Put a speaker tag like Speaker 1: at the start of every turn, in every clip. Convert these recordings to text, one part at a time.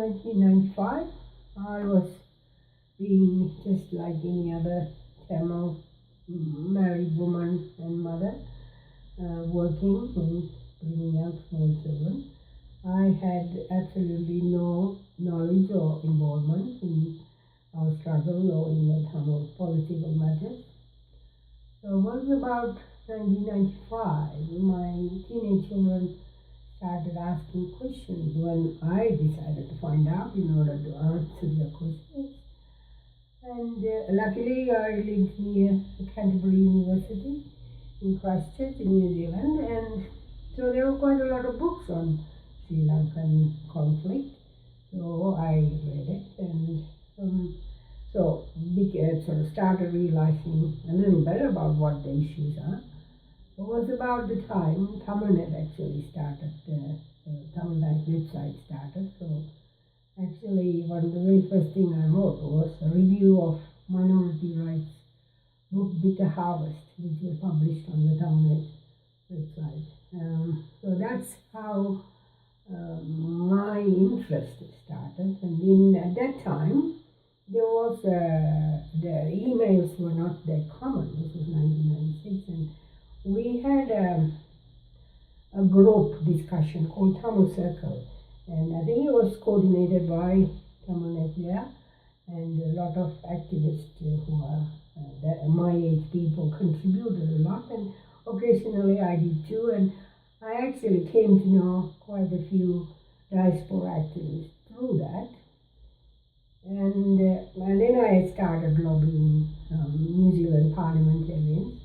Speaker 1: 1995, I was being just like any other Tamil married woman and mother, working and bringing up small children. I had absolutely no knowledge or involvement in our struggle or in the Tamil political matters. So it was about 1995, my teenage children started asking questions when I decided to find out in order to answer their questions. And luckily I lived near Canterbury University in Christchurch in New Zealand, and so there were quite a lot of books on Sri Lankan conflict. So I read it and sort of started realizing a little bit about what the issues are. It was about the time Tamilnet actually started, the Tamilnet website started. So actually one of the very first thing I wrote was a review of minority rights book Bitter Harvest, which was published on the Tamilnet website. So that's how my interest started. And then at that time, there was the emails were not that common. This was 1996, and we had a group discussion called Tamil Circle, and I think it was coordinated by Tamil Eelam, and a lot of activists who are my age people contributed a lot, and occasionally I did too, and I actually came to know quite a few diaspora activists through that. And then I started lobbying New Zealand parliamentarians,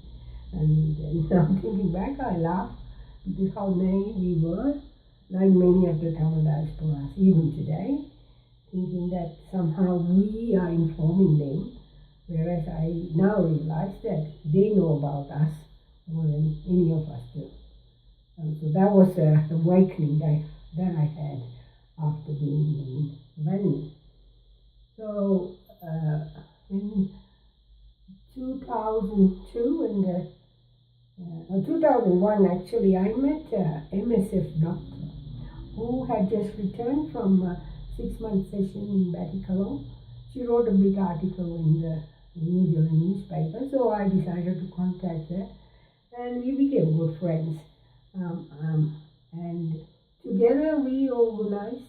Speaker 1: and now thinking back I laugh because how naive we were, like many of the Tamil diasporas even today, thinking that somehow we are informing them, whereas I now realize that they know about us more than any of us do. So that was an awakening that I had after being in Venice. So in 2002 and 2001 actually, I met MSF doctor who had just returned from a 6-month session in Batticaloa. She wrote a big article in the New Zealand newspaper, so I decided to contact her, and we became good friends. And together we organized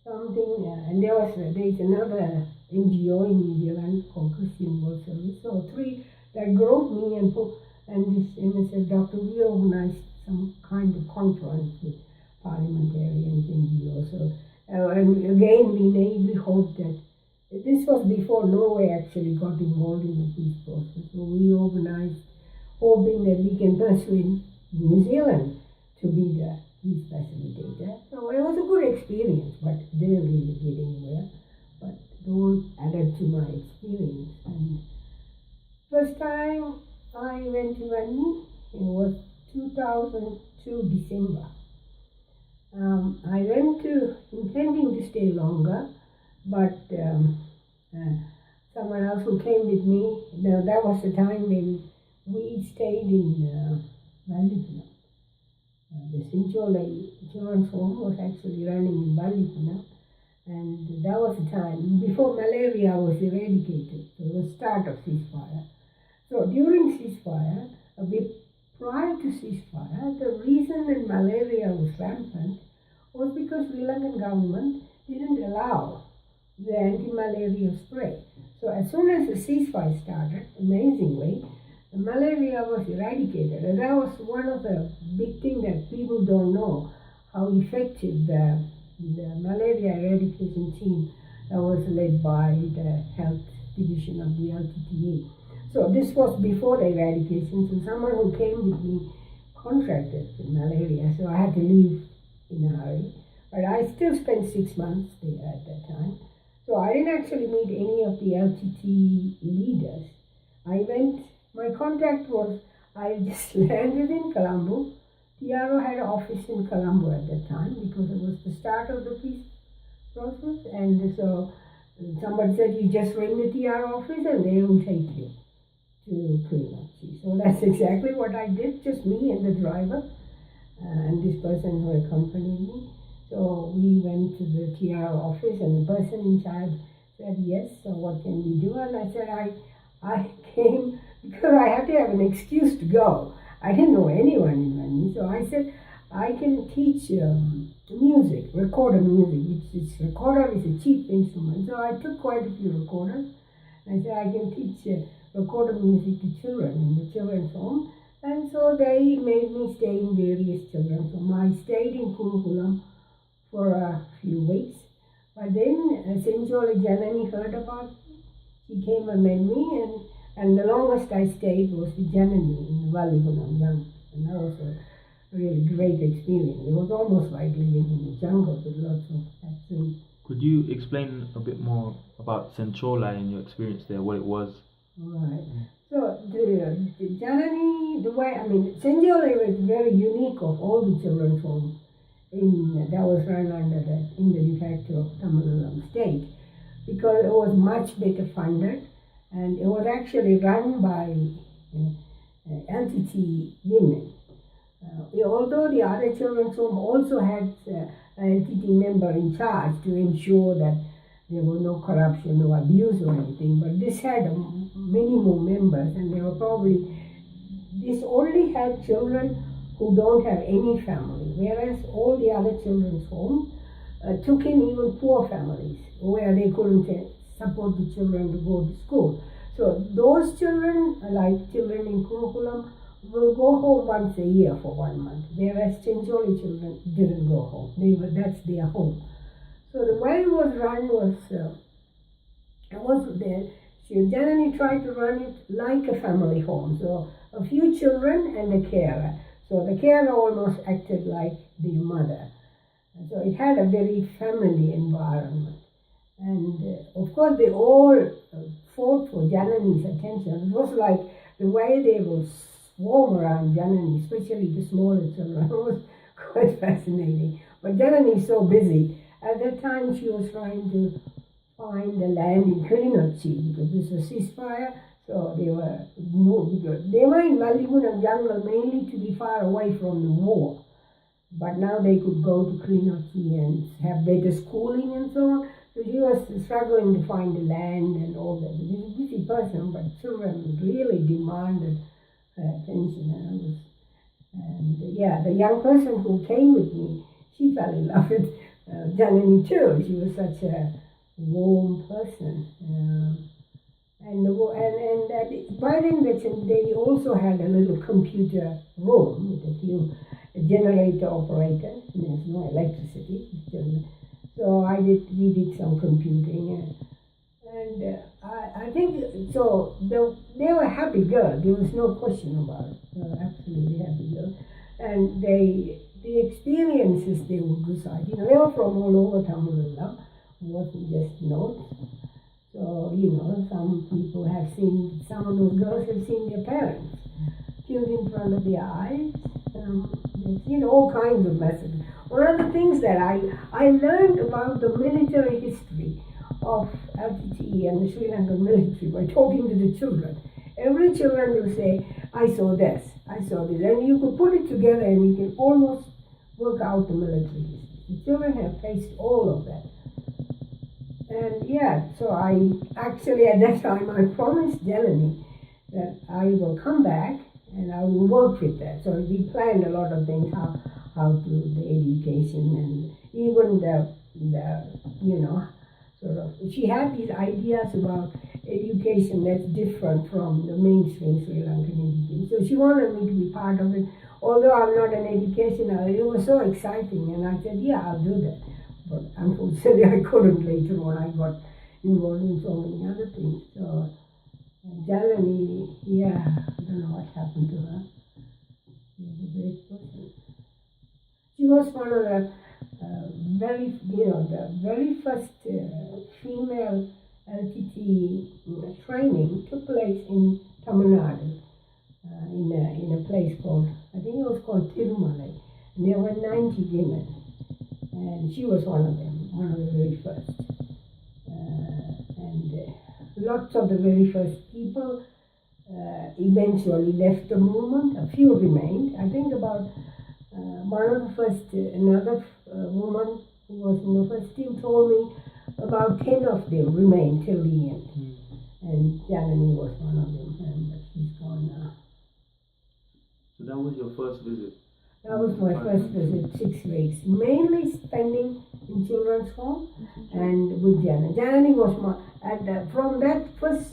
Speaker 1: something, and there is another NGO in New Zealand called Christian World Service. So three, that group, me and this MSF doctor, we organized some kind of conference with parliamentarians, NGOs. So, and again, we naively hoped that this was before Norway actually got involved in the peace process. So we organized, hoping that we can persuade New Zealand to be the peace facilitator. So it was a good experience, but didn't really get anywhere. But those added to my experience. And first time I went to Venice, it was 2002 December. I went to intending to stay longer, but someone else who came with me, that was the time when we stayed in Vallipuna. The Sinchole children's home was actually running in Vallipuna, and that was the time before malaria was eradicated. So it was the start of ceasefire. So during ceasefire, a bit prior to ceasefire, the reason that malaria was rampant was because Sri Lankan government didn't allow the anti-malaria spray. So as soon as the ceasefire started, amazingly, the malaria was eradicated. And that was one of the big things that people don't know, how effective the malaria eradication team that was led by the health division of the ltte. So this was before the eradication, so someone who came with me contracted malaria, so I had to leave in a hurry. But I still spent 6 months there at that time. So I didn't actually meet any of the ltte leaders. My contact was, I just landed in Colombo. TRO had an office in Colombo at that time because it was the start of the peace process. And so somebody said, you just ring the TRO office and they will take you to Krinachi. So that's exactly what I did, just me and the driver and this person who accompanied me. So we went to the TR office, and the person in charge said, yes, so what can we do? And I said, I came because I had to have an excuse to go. I didn't know anyone in London, so I said, I can teach music, recorder music. Recorder is a cheap instrument. So I took quite a few recorders. I said, I can teach recorder music to children in the children's home. And so they made me stay in various children's homes. I stayed in Kurukulam for a few weeks. But then Senjoli Janani heard about me. She came and met me, and the longest I stayed was with Janani in Vallibunam. And that was a really great experience. It was almost like living in the jungle with lots of accents.
Speaker 2: Could you explain a bit more about Senchola and your experience there, what it was?
Speaker 1: Right. So the Janani, Senjoli was very unique of all the children's homes that was run under in the de-facto Tamil Eelam state, because it was much better funded, and it was actually run by ltte women. Although the other children's home also had an ltte member in charge to ensure that there was no corruption or abuse or anything, but this had many more members, and this only had children who don't have any family, whereas all the other children's homes took in even poor families where they couldn't support the children to go to school. So those children, like children in Kurukulam, will go home once a year for 1 month, whereas Chencholi children didn't go home. That's their home. So the way it was run was there. Janani tried to run it like a family home. So a few children and a carer. So the carer almost acted like the mother. And so it had a very family environment. And of course they all fought for Janani's attention. It was like the way they would swarm around Janani, especially the smaller children. It was quite fascinating. But Janani is so busy. At that time she was trying to find the land in Kilinochi because this was ceasefire. So they were moved. They were in Vallibunam jungle mainly to be far away from the war. But now they could go to Kilinochi and have better schooling and so on. So she was struggling to find the land and all that. She was a busy person, but children really demanded her attention. The young person who came with me, she fell in love with Janani too. She was such a warm person. By then they also had a little computer room with a few generator operators. There's no electricity. So we did some computing, and I think so. They were happy girls. There was no question about it. They were absolutely happy girls, and the experiences they would recite. They were from all over Tamil Eelam. It wasn't just notes. So some people have seen. Some of those girls have seen their parents killed in front of their eyes. They've seen all kinds of messages. One of the things that I learned about the military history of ltte and the Sri Lankan military by talking to the children. Every children will say, I saw this, I saw this. And you could put it together and you can almost work out the military history. The children have faced all of that. And so I actually at that time I promised Janani that I will come back and I will work with that. So we planned a lot of things, how to the education and even the she had these ideas about education that's different from the mainstream Sri Lankan education. So she wanted me to be part of it. Although I'm not an educational, it was so exciting, and I said, yeah, I'll do that. But unfortunately, I couldn't later on. I got involved in so many other things. So Janani, I don't know what happened to her. She was a great person. She was one of the the very first female ltte training took place in Tamil Nadu, in a place called, I think it was called Tirumalai. And there were 90 women. And she was one of them, one of the very first. Lots of the very first people eventually left the movement. A few remained. I think about one of the first, another woman who was in the first team told me about 10 of them remained till the end. And Janani was one of them, but she's gone now.
Speaker 2: So that was your first visit?
Speaker 1: That was my first visit, 6 weeks. Mainly spending in children's home and with Janani. Janani was from that first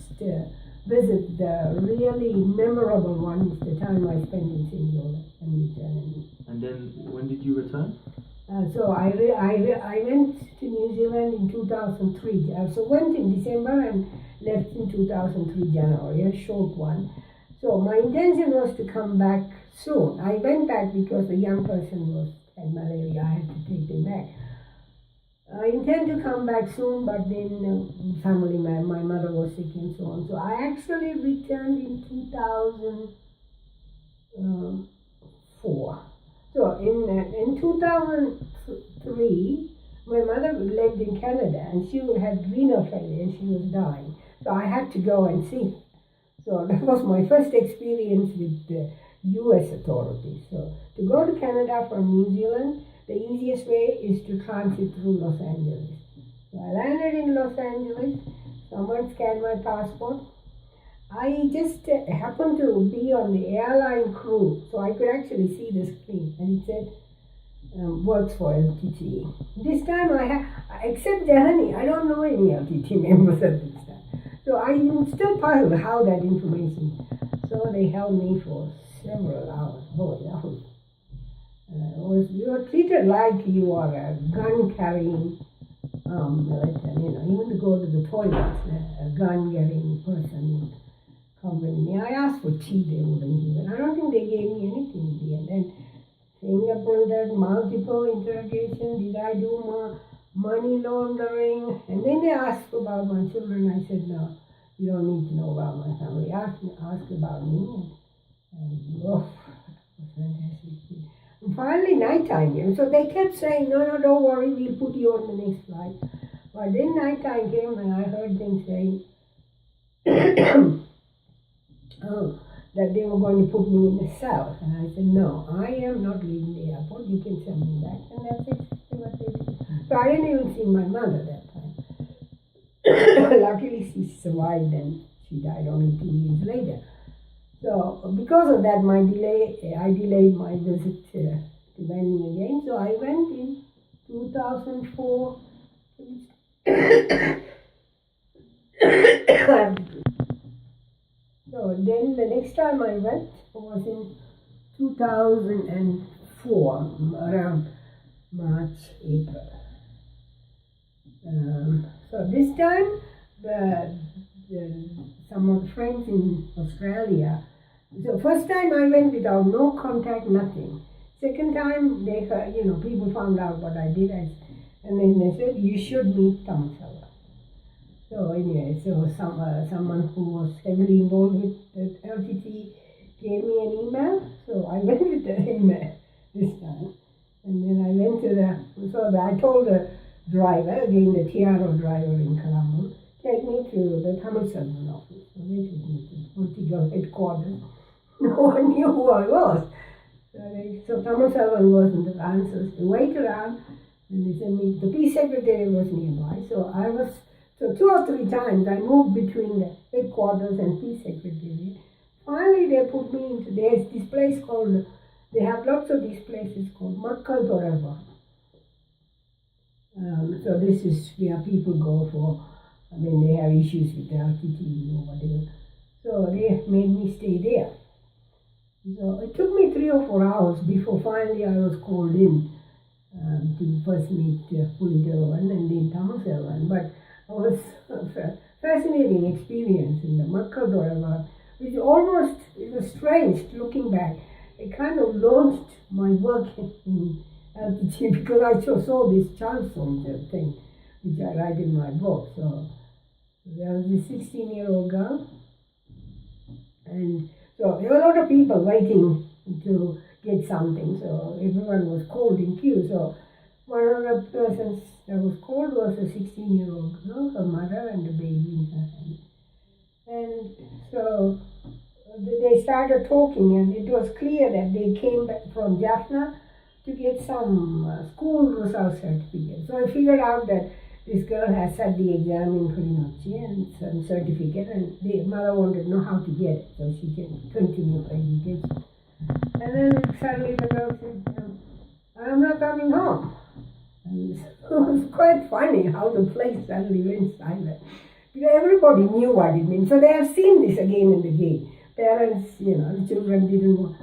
Speaker 1: visit, the really memorable one is the time I spent in St. Joseph and with Janani.
Speaker 2: And then when did you return?
Speaker 1: So I went to New Zealand in 2003. So went in December and left in 2003 January, a short one. So my intention was to come back soon. I went back because the young person had malaria. I had to take them back. I intend to come back soon, but then family, my mother was sick and so on. So I actually returned in 2004. So in 2003, my mother lived in Canada and she had renal failure and she was dying. So I had to go and see her. So that was my first experience with the US authorities. So to go to Canada from New Zealand, the easiest way is to transit through Los Angeles. So I landed in Los Angeles, someone scanned my passport. I just happened to be on the airline crew, so I could actually see the screen, and it said, works for ltte. This time except Jahani, I don't know any ltte members at this time. So I'm still puzzled how that information. So they held me for several hours. Boy, that was, you were treated like you are a gun-carrying militant, even to go to the toilet, a gun-carrying person accompanied me. I asked for tea, they wouldn't give it. I don't think they gave me anything in the end. And fingerprinted, multiple interrogation, did I do money laundering? And then they asked about my children. I said, no, you don't need to know about my family. Ask about me. And it was fantastic. And finally, nighttime came. So they kept saying, no, don't worry, we'll put you on the next flight. But then nighttime came and I heard them saying, that they were going to put me in a cell. And I said, no, I am not leaving the airport. You can send me back. And that's exactly what they did. So I didn't even see my mother that time. Luckily, she survived and she died only 2 years later. So because of that, I delayed my visit to Benny again. So I went in 2004. So then the next time I went was in 2004, around March, April. So this time, some of the friends in Australia. So first time I went without no contact, nothing. Second time they heard, people found out what I did, and then they said you should meet Tamil Eelam. So anyway, someone who was heavily involved with ltte gave me an email. So I went with the email this time, and then I went to I told the driver, again the TRO driver in Colombo, take me to the Tamil Eelam office. So they took me to political headquarters. No one knew who I was. So Tamil Eelam wasn't the answers. They waited around and they sent me, the peace secretary was nearby. So 2 or 3 times I moved between the headquarters and peace secretariat. Finally they put me into, there's this place called, they have lots of these places called Makkal Thodarba. So this is where people go for, when they have issues with the ltte or whatever. So they made me stay there. So it took me 3 or 4 hours before finally I was called in to first meet Pulitaravan and then Tamil Eelam. But it was a fascinating experience in the Makkal Thodarba, which it was strange looking back. It kind of launched my work in ltte because I saw this child soldier thing, which I write in my book. So there was this 16-year-old girl, and so there were a lot of people waiting to get something. So everyone was called in queue. So one of the persons that was called was a 16-year-old girl, her mother and a baby in her hand. And so they started talking, and it was clear that they came back from Jaffna to get some school result certificate. So I figured out that this girl has sat the exam in Kilinochchi and some certificate, and the mother wanted to know how to get it so she can continue her education. And then suddenly the girl said, I'm not coming home. And it was quite funny how the place suddenly went silent. Because everybody knew what it meant. So they have seen this again and again. Parents, the children didn't want.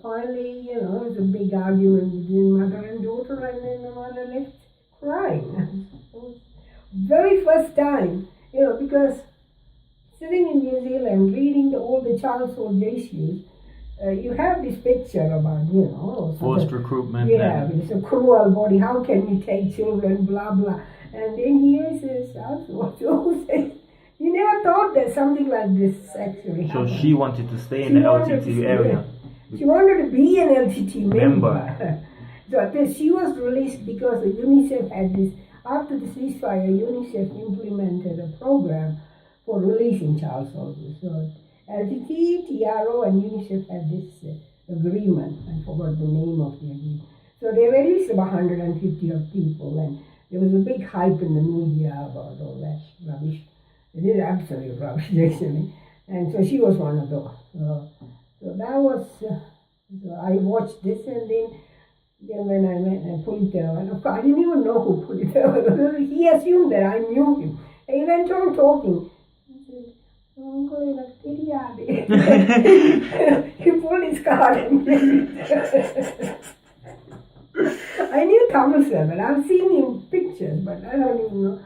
Speaker 1: Finally, it was a big argument between mother and daughter, and then the mother left crying. It was very first time, because sitting in New Zealand, reading all the child soldier issues, you have this picture about,
Speaker 2: forced recruitment.
Speaker 1: Yeah, it's a cruel body. How can you take children, blah, blah. And then here says, also says, you never thought that something like this actually happened.
Speaker 2: So she wanted to stay in the LTT area.
Speaker 1: She wanted to be an LTT member. So she was released because the UNICEF had this, after the ceasefire, UNICEF implemented a program for releasing child soldiers. So LTT, TRO and UNICEF had this agreement. I forgot the name of the agreement. So they released about 150 of people, and there was a big hype in the media about all that rubbish. It is absolute rubbish, actually. And so she was one of those. So that was, so I watched this, and then when I went and Pulitava, and of course I didn't even know who Pulitava was. He assumed that I knew him. And he went on talking. He said, he pulled his card and I knew Tamil Selvan. I've seen him pictures, but I don't even know.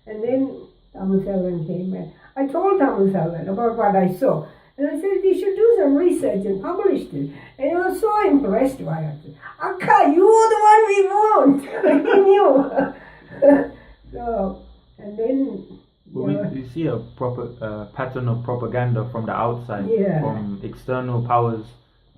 Speaker 1: And then Tamil Selvan came, and I told Tamil Selvan about what I saw. And I said, we should do some research and publish this. And he was so impressed by it. Akka, you are the one we want. He knew. So, and then...
Speaker 2: We see a proper pattern of propaganda from the outside, from external powers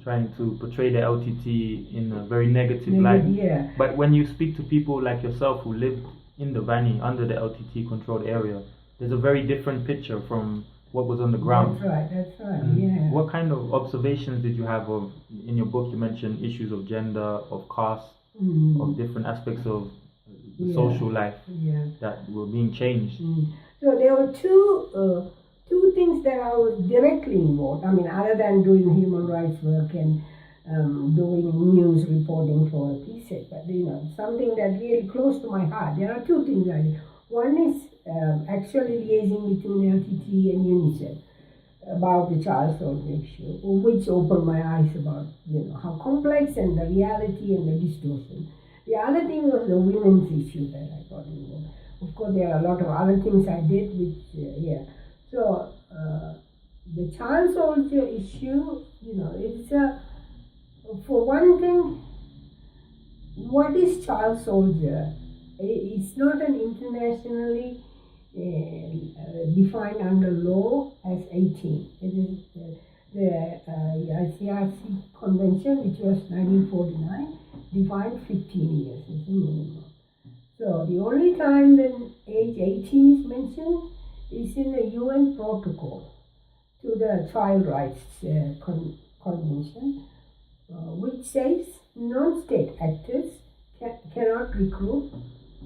Speaker 2: trying to portray the LTT in a very negative light.
Speaker 1: Yeah.
Speaker 2: But when you speak to people like yourself who lived in the Vani, under the LTT controlled area, there's a very different picture from what was on the ground.
Speaker 1: That's right,
Speaker 2: What kind of observations did you have of, in your book you mentioned issues of gender, of caste, of different aspects of the social life that were being changed?
Speaker 1: So there were two things that I was directly involved. I mean, other than doing human rights work and doing news reporting for a piece, but something that really close to my heart. There are two things I did. One is actually liaising between LTT and UNICEF about the child soldier issue, which opened my eyes about how complex and the reality and the distortion. The other thing was the women's issue that I got involved. Of course, there are a lot of other things I did, which, So, the child soldier issue, it's for one thing, what is child soldier? It's not an internationally defined under law as 18. It is the ICRC convention, which was 1949, defined 15 years as a minimum. So the only time when age 18 is mentioned is in the UN protocol to the Child Rights Convention, which says non-state actors cannot recruit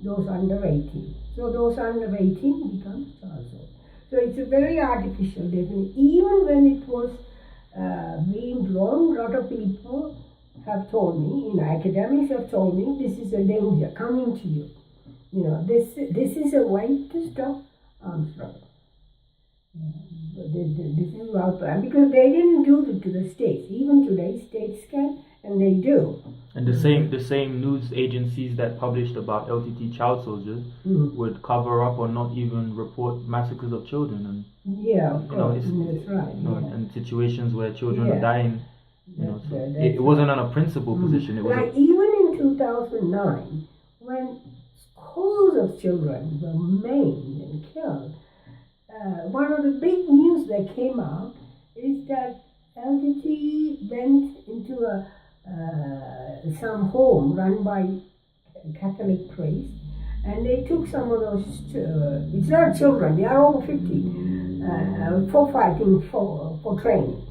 Speaker 1: those under 18. So those under 18 become child soldiers. So it's a very artificial definition. Even when it was being drawn, a lot of people have told me, academics have told me, this is a danger coming to you. This is a way to stop arms struggle. This is our plan, because they didn't do it to the states. Even today, states can, and they do.
Speaker 2: And the same news agencies that published about LTT child soldiers would cover up or not even report massacres of children, and
Speaker 1: of course, that's right.
Speaker 2: And situations where children are dying. It wasn't on a principled position. It was
Speaker 1: like even in 2009, when scores of children were maimed and killed. One of the big news that came out is that LTT went into some home run by Catholic priests, and they took some of those, it's not children, they are over 50, for fighting, for training.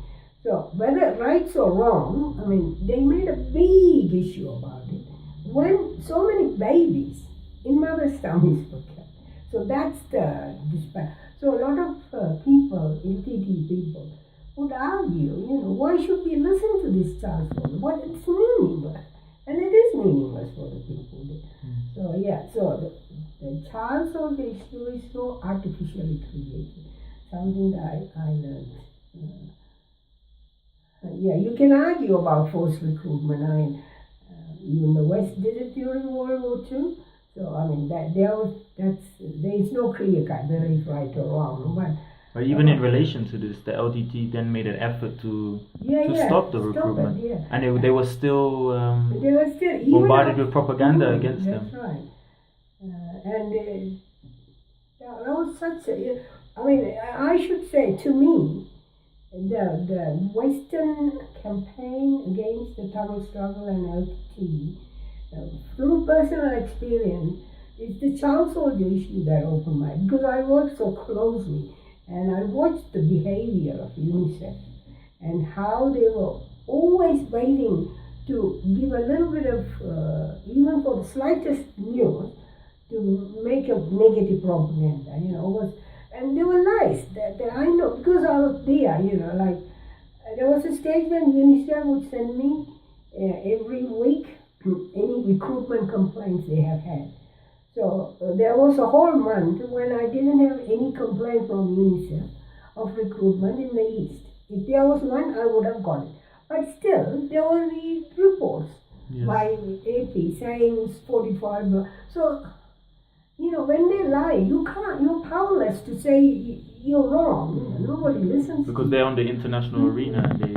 Speaker 1: So whether rights or wrong, I mean, they made a big issue about it when so many babies in mother's tummies were kept. So that's the despair. So a lot of people, ltte people, would argue, why should we listen to this child story? What it's meaningless, and it is meaningless for the people. So yeah, so the child soldier issue is so artificially created. Something that I learned. Yeah, you can argue about forced recruitment. I mean, even the West did it during World War II. So I mean, there is no clear cut whether it's right or wrong.
Speaker 2: But even in relation to this, the LTT then made an effort to stop the recruitment, and they were still bombarded with propaganda against them.
Speaker 1: That's right. And that was such a. I mean, I should say, to me, the Western campaign against the Tamil struggle and LTT, through personal experience, is the child soldier issue that opened my eyes, because I worked so closely and I watched the behavior of UNICEF and how they were always waiting to give a little bit of, even for the slightest news, to make a negative propaganda, and they were nice, that I know, because I was there, like, there was a stage when UNICEF would send me every week any recruitment complaints they have had. So there was a whole month when I didn't have any complaint from UNICEF of recruitment in the East. If there was one, I would have got it. But still, there were the reports by AP saying it's 45. So, when they lie, you're powerless to say you're wrong. Nobody listens.
Speaker 2: Because they're on the international arena and they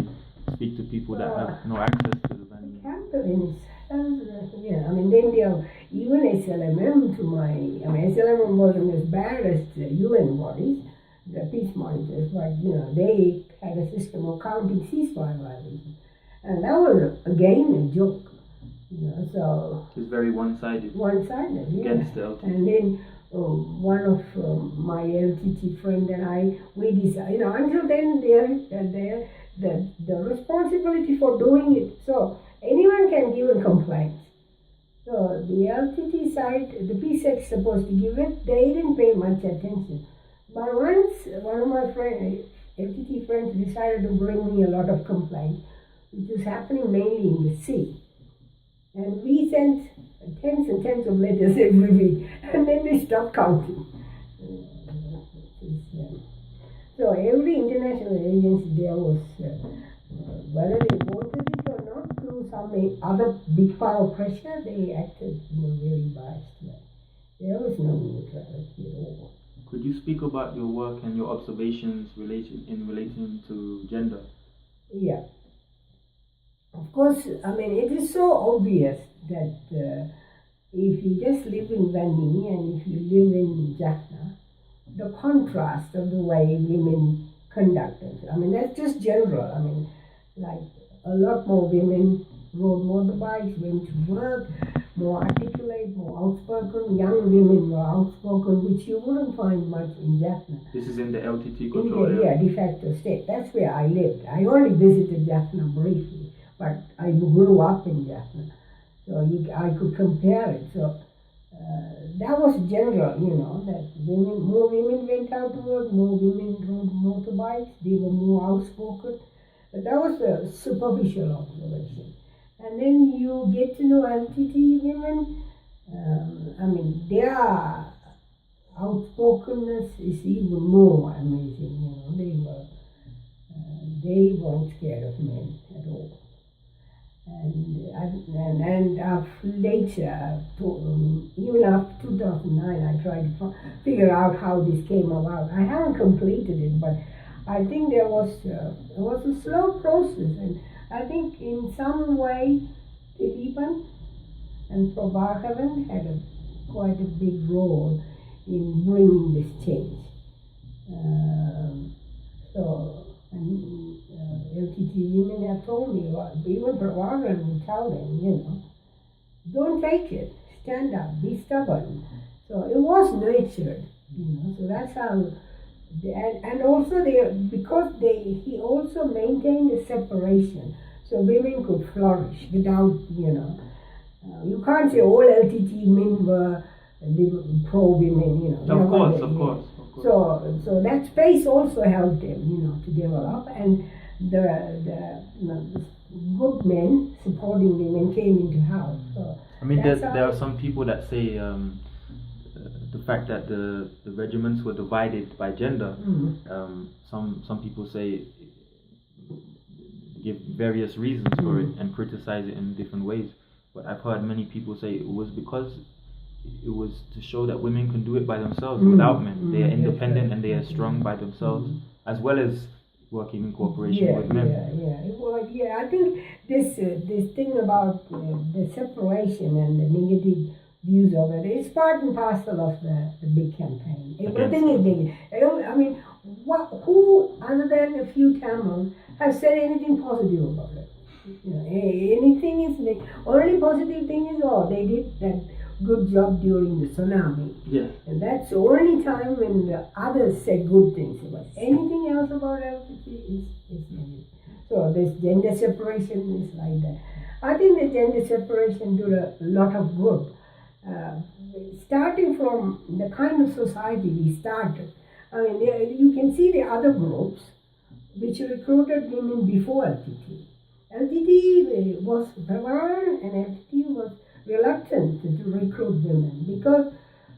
Speaker 2: speak to people that have no access to the venue.
Speaker 1: Campaign then they're even SLMM SLMM wasn't as bad as the UN bodies, the peace monitors, but they had a system of counting ceasefire violations. And that was again a joke. So
Speaker 2: it's very one-sided.
Speaker 1: Against
Speaker 2: the LTT.
Speaker 1: And then one of my LTT friend and I, we decided, until then the responsibility for doing it. So anyone can give a complaint. So the LTT side, the PSEC is supposed to give it. They didn't pay much attention. But once one of my LTT friends decided to bring me a lot of complaints, which was happening mainly in the sea. And we sent tens and tens of letters every week, and then they stopped counting. So every international agency there was, whether they wanted it or not, through some other big power pressure, they acted in a very biased way. There was no neutrality at all.
Speaker 2: Could you speak about your work and your observations in relation to gender?
Speaker 1: Yeah. Of course, it is so obvious that if you just live in Vani and if you live in Jaffna, the contrast of the way women conduct themselves. That's just general. Like a lot more women rode motorbikes, went to work, more articulate, more outspoken. Young women were outspoken, which you wouldn't find much in Jaffna.
Speaker 2: This is in the LTT control area?
Speaker 1: Yeah, de-facto state. That's where I lived. I only visited Jaffna briefly, but I grew up in Jaffna. So I could compare it. So that was general, that more women went out to work, more women rode motorbikes, they were more outspoken. But that was a superficial observation. And then you get to know LTT women, their outspokenness is even more amazing. They weren't scared of men at all. And later, even after 2009, I tried to figure out how this came about. I haven't completed it, but I think there was a slow process, and I think in some way, Dilipan and Prabhakaran had quite a big role in bringing this change. LTT women have told me, even Prabhakaran would tell them, don't take it, stand up, be stubborn. So it was nurtured, so that's how And also he also maintained a separation, so women could flourish without, you can't say all LTT men were pro-women,
Speaker 2: Of course.
Speaker 1: So that space also helped them, to develop, and the good men supporting women came into house. So
Speaker 2: I mean, there are some people that say the fact that the regiments were divided by gender. Some people say, give various reasons for it and criticize it in different ways. But I've heard many people say it was because it was to show that women can do it by themselves without men. They are independent and they are strong by themselves, as well as working in cooperation with men.
Speaker 1: I think this thing about the separation and the negative views of it is part and parcel of the big campaign. Everything is big. I mean, who other than a few Tamils have said anything positive about it? Anything is like, only positive thing is, they did that good job during the tsunami.
Speaker 2: Yeah.
Speaker 1: And that's the only time when the others said good things about it. Anything else about LGBT is negative. So this gender separation is like that. I think the gender separation did a lot of good. Starting from the kind of society we started. I mean, you can see the other groups which recruited women before LTT. LTT was prevalent and LTT was reluctant to recruit women because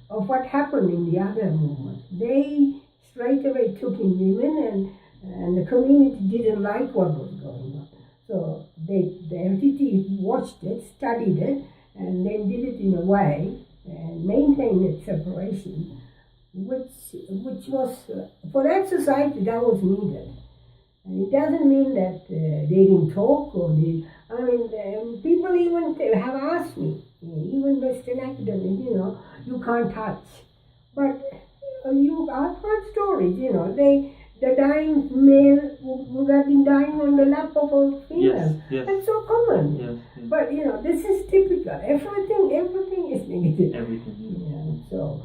Speaker 1: of what happened in the other movement. They straight away took in women and the community didn't like what was going on. So the LTT watched it, studied it, and then did it in a way and maintained its separation, which was, for that society, that was needed. And it doesn't mean that they didn't talk people even have asked me, even Western academics, you can't touch. But I've heard stories, the dying male would have been dying on the lap of a female.
Speaker 2: Yes.
Speaker 1: That's so common.
Speaker 2: Yes.
Speaker 1: But this is typical. Everything is negative.
Speaker 2: Everything.
Speaker 1: So.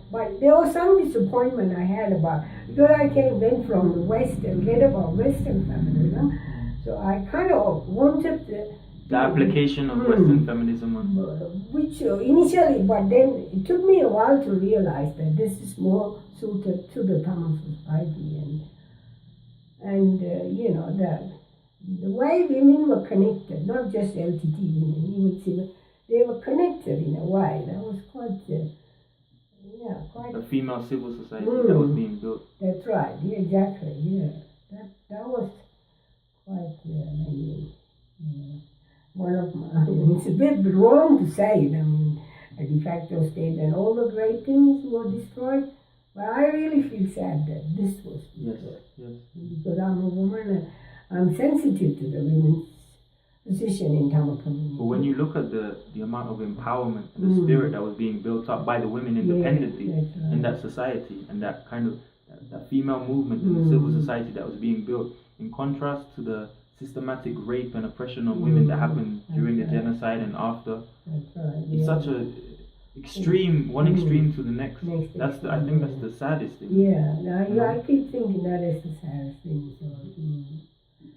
Speaker 1: But there was some disappointment I had about, because I went from the West and read about Western feminism, so I kind of wanted
Speaker 2: the application of Western feminism,
Speaker 1: which initially, but then it took me a while to realize that this is more suited to the Tamil society, and the way women were connected, not just LTT women, even civil. They were connected in a way. That was quite
Speaker 2: a female civil society that was being built.
Speaker 1: That's right. Yeah, exactly. Yeah, that was quite amazing. One of my. It's a bit wrong to say it. I mean, a de facto state and all the great things were destroyed. But I really feel sad that this was destroyed.
Speaker 2: Yes.
Speaker 1: Because I'm a woman and I'm sensitive to the women's position in Tamil community.
Speaker 2: But when you look at the amount of empowerment and the spirit that was being built up by the women independently in that society, and that kind of that female movement in the civil society that was being built, in contrast to the systematic rape and oppression of women that happened during the genocide and after, it's such a extreme, one extreme to the next. I think that's the saddest thing.
Speaker 1: Yeah, I keep thinking that is the saddest thing. So,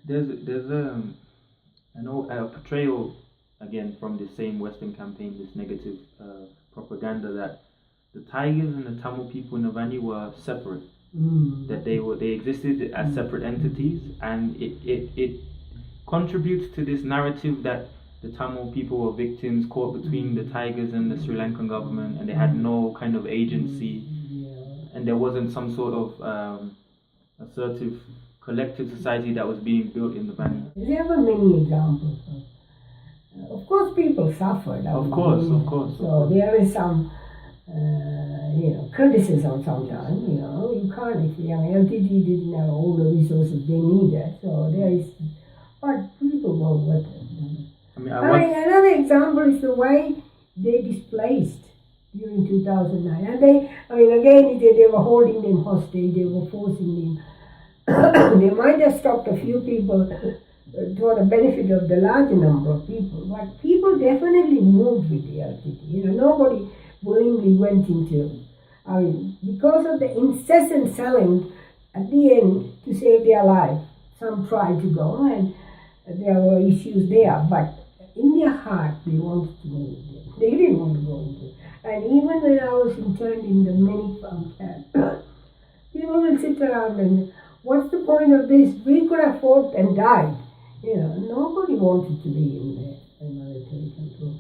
Speaker 2: there's a portrayal, again, from the same Western campaign, this negative propaganda that the Tigers and the Tamil people in the Valley were separate, that they existed as separate entities, and it contributes to this narrative that the Tamil people were victims caught between the Tigers and the Sri Lankan government, and they had no kind of agency, and there wasn't some sort of assertive collective society that was being built in the Valley.
Speaker 1: There were many examples. Of course, people suffered.
Speaker 2: Of course.
Speaker 1: So there is some, criticism sometimes. You can't. LTT didn't have all the resources they needed. So there is, but people were worth it. Another example is the way they displaced during 2009, and they were holding them hostage. They were forcing them. They might have stopped a few people for the benefit of the larger number of people, but people definitely moved with the LTT. Nobody willingly went into. I mean, because of the incessant selling, at the end, to save their life, some tried to go, and there were issues there, but in their heart, they wanted to go India. They didn't want to go India. And even when I was interned in the many farm camp, people will sit around and, what's the point of this? We could have fought and died. Nobody wanted to be in the military control.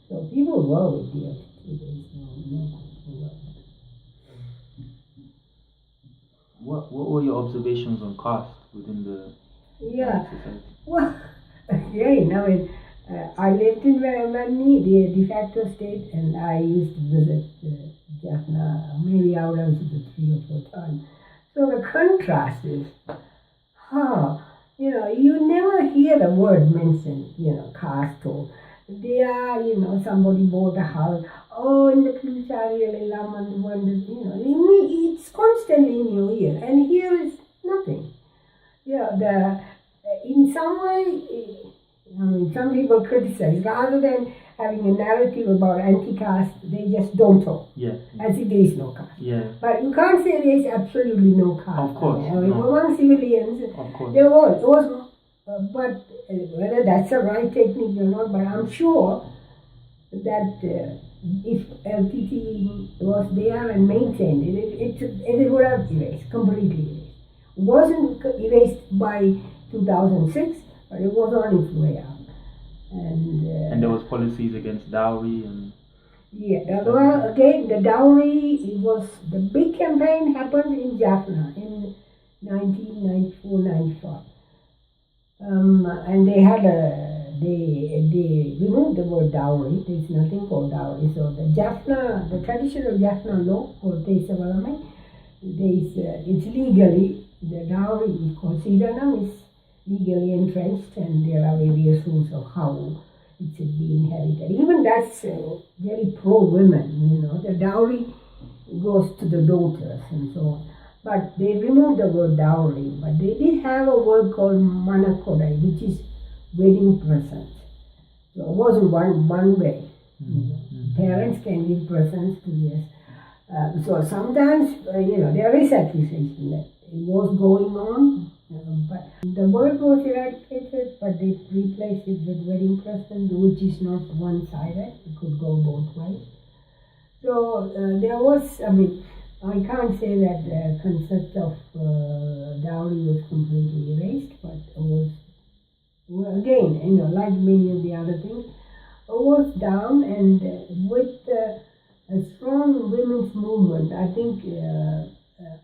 Speaker 1: So people were with the attitude. There's no question about it.
Speaker 2: What were your observations on caste within the society?
Speaker 1: Well, again, I mean, I lived in Vanni, the de-facto state, and I used to visit Jaffna. Maybe I would have visited 3 or 4 times. So the contrast is, you never hear the word mentioned, caste or they are, somebody bought a house, in the Tamil Eelam and it's constantly in your ear, and here is nothing. In some way, some people criticize, rather than having a narrative about anti-caste, they just don't talk. As if there is no caste. But you can't say there is absolutely no caste.
Speaker 2: Of course.
Speaker 1: Among civilians, there was. But whether that's the right technique or not, but I'm sure that if ltte was there and maintained it would have completely erased. It wasn't erased by 2006, but it was on its way out.
Speaker 2: And there was policies against dowry and...
Speaker 1: well, again, the dowry, the big campaign happened in Jaffna in 1994-95. And they removed the word dowry. There's nothing called dowry. So the traditional Jaffna law called Tesavalame, it's legally, the dowry is called Sidanam, is legally entrenched, and there are various rules of how it should be inherited. Even that's very pro-women, the dowry goes to the daughters and so on. But they removed the word dowry, but they did have a word called manakodai, which is wedding present. So it wasn't one way. Parents can give presents to theirs. So sometimes, there is accusation that it was going on, but the word was eradicated, but they replaced it with wedding present, which is not one-sided. It could go both ways. So there was, I can't say that the concept of dowry was completely erased, but it was, again, like many of the other things, it was down, and with a strong women's movement, I think,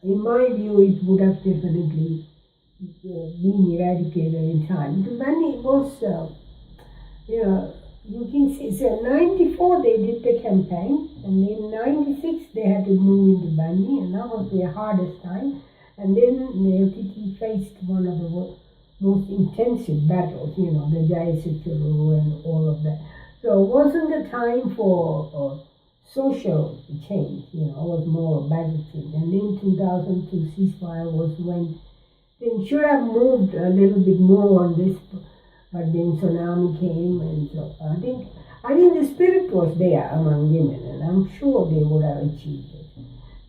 Speaker 1: in my view, it would have definitely been eradicated in time. Because then it was, you can see, so 94 they did the campaign, and in 96 they had to move into Bani, and that was their hardest time. And then the ltte faced one of the most intensive battles, the Jayasituru and all of that. So it wasn't a time for social change, it was more battlefield. And in 2002 ceasefire was when they should have moved a little bit more on this, but then tsunami came, and so I think the spirit was there among women, and I'm sure they would have achieved it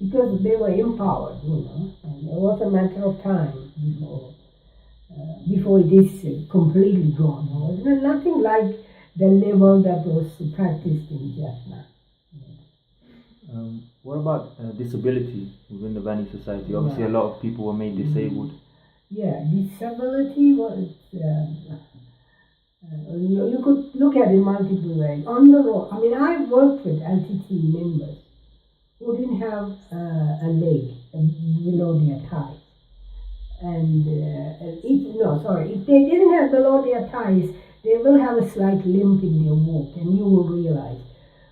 Speaker 1: because they were empowered, and it was a matter of time before it is completely gone. It was nothing like the level that was practiced in Jaffna.
Speaker 2: What about disability within the Bani society? Obviously, a lot of people were made disabled.
Speaker 1: Disability was. You could look at it multiple ways. On the road, I've worked with ltte members who didn't have a leg below their thighs. And if they didn't have below their thighs, they will have a slight limp in their walk, and you will realize.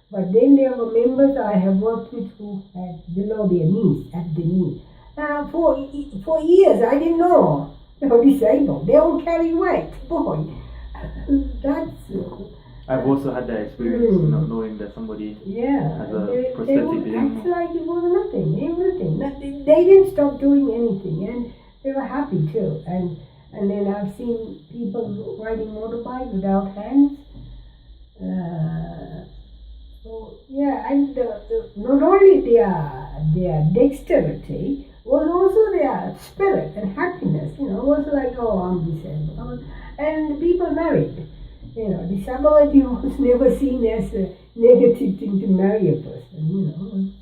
Speaker 1: But then there were members I have worked with who had below their knees, at the knee. Now, for years, I didn't know they were disabled. They all carry weight. Boy, that's...
Speaker 2: I've also had that experience, not knowing that somebody has a prosthetic limb.
Speaker 1: It's like it was nothing, everything. They didn't stop doing anything, and they were happy too. And then I've seen people riding motorbike without hands. And not only they are their dexterity was also their spirit and happiness. It was like, oh, I'm disabled. And people married. Disability was never seen as a negative thing to marry a person.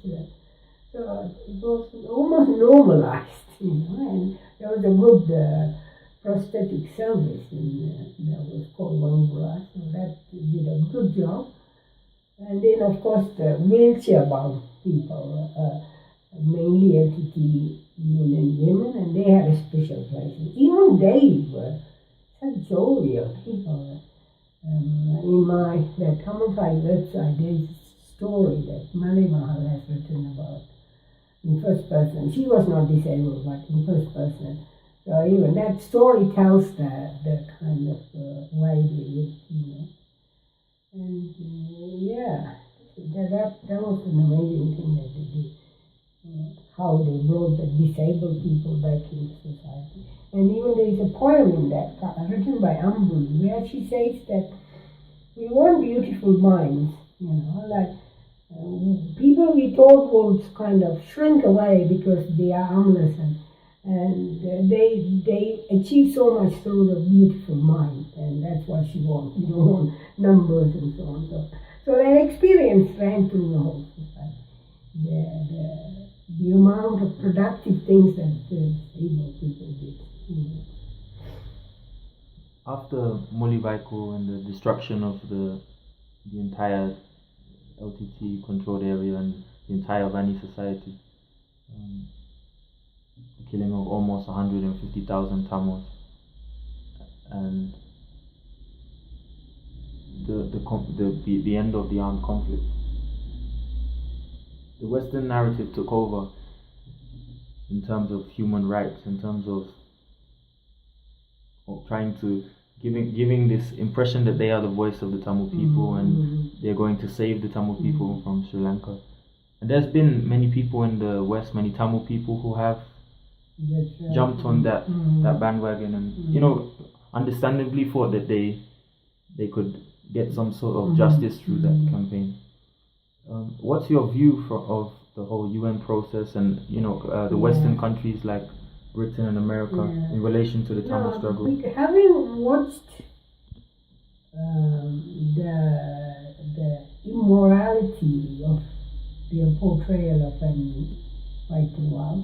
Speaker 1: So it was almost normalized, and there was a good prosthetic service that was called Wangura, so that did a good job. And then, of course, the wheelchair-bound people, mainly LTT men and women, and they had a special place. Even they were such jovial people. In the Tamil website, there's a story that Malay Mahal has written about in first person. She was not disabled, but in first person. So even that story tells the kind of way they lived, And that was an amazing thing that they did. How they brought the disabled people back into society. And even there is a poem in that, written by Ambuli, where she says that we want beautiful minds, like people we thought would kind of shrink away because they are armless and they achieve so much through the beautiful mind, and that's what she wants. You don't want numbers and so on. So that experience ran through the whole society. The amount of productive things that disabled people did.
Speaker 2: After Molivaiko and the destruction of the entire LTT controlled area and the entire Vani society, the killing of almost 150,000 Tamils, and the end of the armed conflict, the Western narrative took over in terms of human rights, in terms of trying to giving this impression that they are the voice of the Tamil people and they're going to save the Tamil people from Sri Lanka. And there's been many people in the West, many Tamil people who have jumped on that bandwagon and understandably thought that they could get some sort of justice through that campaign. What's your view of the whole UN process and the Western countries like Britain and America in relation to the Tamil struggle?
Speaker 1: Having watched the immorality of their portrayal of enemy right throughout,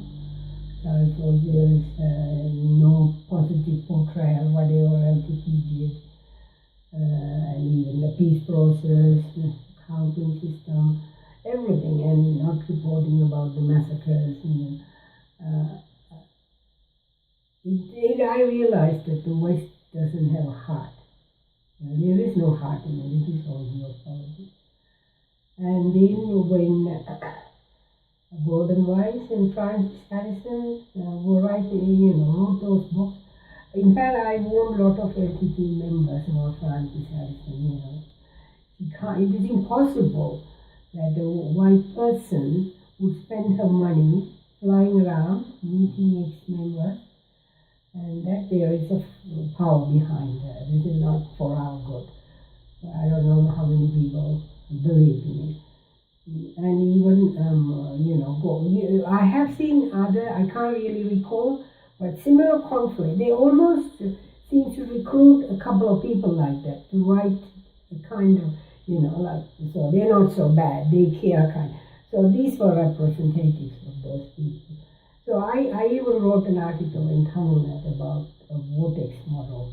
Speaker 1: soldiers, no positive portrayal, whatever LTT did, and even the peace process, counting system, everything, and not reporting about the massacres. I realized that the West doesn't have a heart. There is no heart in it. It is all geopolitics. And then when Gordon Weiss and Francis Harrison were writing, wrote those books. In fact, I warned a lot of LTT members about Francis Harrison. It is impossible that a white person would spend her money flying around, meeting ex-members, and that there is a power behind her. This is not for our good. I don't know how many people believe in it. And even, I have seen other, I can't really recall, but similar conflict. They almost seem to recruit a couple of people like that to write a kind of, so they're not so bad, they care kind. So these were representatives of those people. So I even wrote an article in Tamil about a vortex model,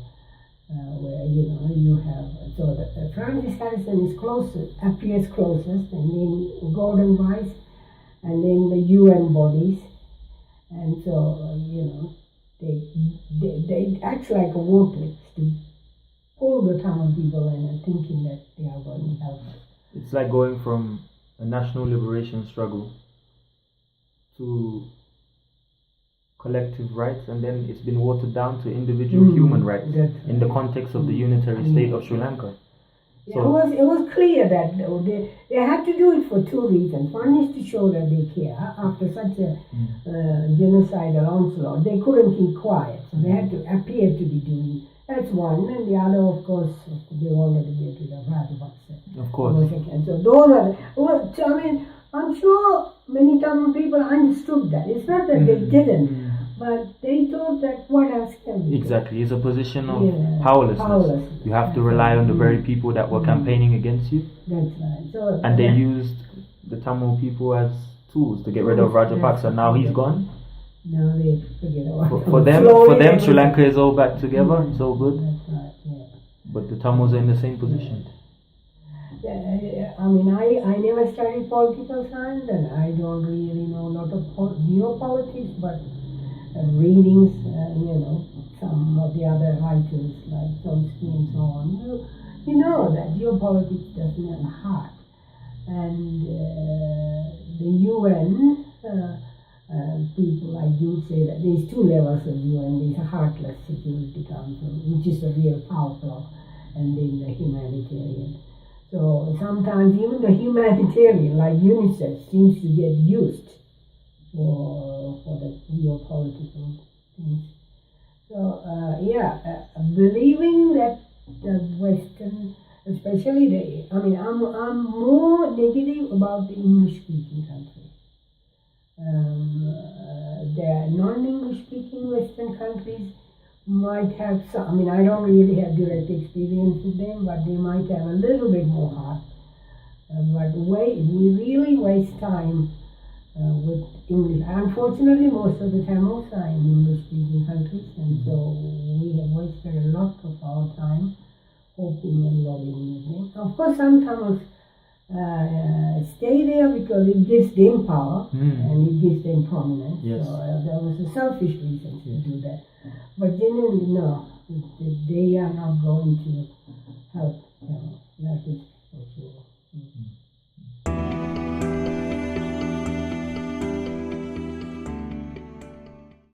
Speaker 1: where you have Francis Harrison appears closest, and then Gordon Weiss, and then the UN bodies, and so they act like a vortex to pull the Tamil people in and thinking that they are going to help us.
Speaker 2: It's like going from a national liberation struggle to collective rights, and then it's been watered down to individual human rights in the context of the unitary state of Sri Lanka.
Speaker 1: So it was clear that they had to do it for two reasons. One is to show that they care. After such a genocidal onslaught, they couldn't keep quiet, so they had to appear to be doing. That's one, and the other, of course, they wanted to get rid of Rajapaksa.
Speaker 2: Of course.
Speaker 1: So those are. I'm sure many Tamil people understood that. It's not that they didn't, but they thought that what else can we do?
Speaker 2: Exactly. It's a position of powerlessness. You have to rely on the very people that were campaigning against you.
Speaker 1: That's right. So,
Speaker 2: and they used the Tamil people as tools to get rid of Rajapaksa. Now he's gone.
Speaker 1: Now they forget about it.
Speaker 2: For them, Sri Lanka is all back together. It's all good.
Speaker 1: That's right, yeah.
Speaker 2: But the Tamils are in the same position.
Speaker 1: I mean, I never studied political science, and I don't really know a lot of geopolitics, but readings, some of the other writers like Chomsky and so on, you know that geopolitics doesn't have a heart. And the UN, people like you say that there's two levels of UN. There's a heartless Security Council, which is the real power block, and then the humanitarian. So sometimes even the humanitarian, like UNICEF, seems to get used for the geopolitical things. So believing that the Western, especially I'm more negative about the English-speaking countries. The non-English-speaking Western countries might have some, I don't really have direct experience with them, but they might have a little bit more heart. But we really waste time with English. Unfortunately, most of the Tamils are in English-speaking countries, and so we have wasted a lot of our time hoping and lobbying with them. Of course, some Tamils stay there because it gives them power and it gives them prominence.
Speaker 2: Yes.
Speaker 1: So there was a selfish reason to do that. But generally, no, they are not going to help Tamils. That is